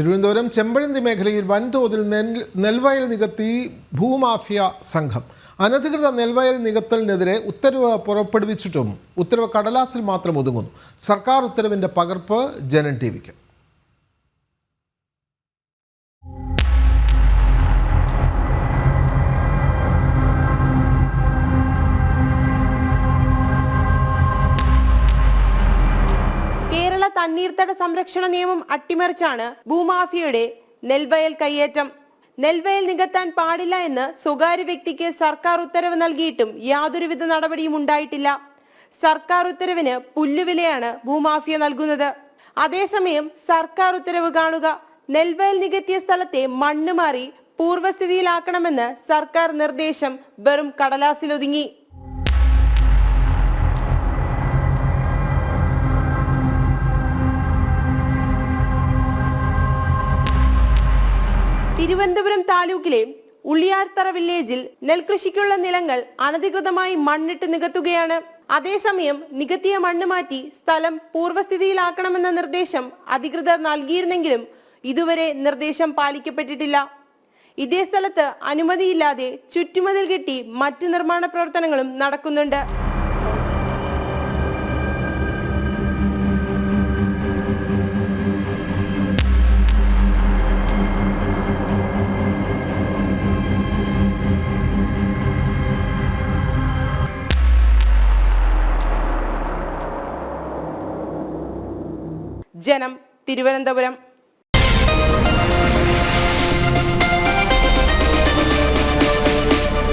തിരുവനന്തപുരം ചെമ്പഴന്തി മേഖലയിൽ വൻതോതിൽ നെൽവയൽ നികത്തി ഭൂമാഫിയ സംഘം. അനധികൃത നെൽവയൽ നികത്തലിനെതിരെ ഉത്തരവ് പുറപ്പെടുവിച്ചിട്ടും ഉത്തരവ് കടലാസിൽ മാത്രം ഒതുങ്ങുന്നു. സർക്കാർ ഉത്തരവിന്റെ പകർപ്പ് ജനം ടിവിക്ക്. കേരള തണ്ണീർത്തട സംരക്ഷണ നിയമം അട്ടിമറിച്ചാണ് ഭൂമാഫിയയുടെ നെൽവയൽ കയ്യേറ്റം. നെൽവയൽ നികത്താൻ പാടില്ല എന്ന് സ്വകാര്യ വ്യക്തിക്ക് സർക്കാർ ഉത്തരവ് നൽകിയിട്ടും യാതൊരുവിധ നടപടിയും ഉണ്ടായിട്ടില്ല. സർക്കാർ ഉത്തരവിന് പുല്ലുവിലയാണ് ഭൂമാഫിയ നൽകുന്നത്. അതേസമയം സർക്കാർ ഉത്തരവ് കാണുക, നെൽവയൽ നികത്തിയ സ്ഥലത്തെ മണ്ണ് മാറി പൂർവ്വസ്ഥിതിയിലാക്കണമെന്ന് സർക്കാർ നിർദ്ദേശം വെറും കടലാസിലൊതുങ്ങി. തിരുവനന്തപുരം താലൂക്കിലെ ഉള്ളിയാർത്തറ വില്ലേജിൽ നെൽകൃഷിക്കുള്ള നിലങ്ങൾ അനധികൃതമായി മണ്ണിട്ട് നികത്തുകയാണ്. അതേസമയം നികത്തിയ മണ്ണ് മാറ്റി സ്ഥലം പൂർവ്വസ്ഥിതിയിലാക്കണമെന്ന നിർദ്ദേശം അധികൃതർ നൽകിയിരുന്നെങ്കിലും ഇതുവരെ നിർദ്ദേശം പാലിക്കപ്പെട്ടിട്ടില്ല. ഇതേ സ്ഥലത്ത് അനുമതിയില്ലാതെ ചുറ്റുമതിൽ കെട്ടി മറ്റ് നിർമ്മാണ പ്രവർത്തനങ്ങളും നടക്കുന്നുണ്ട്. ജനം, തിരുവനന്തപുരം.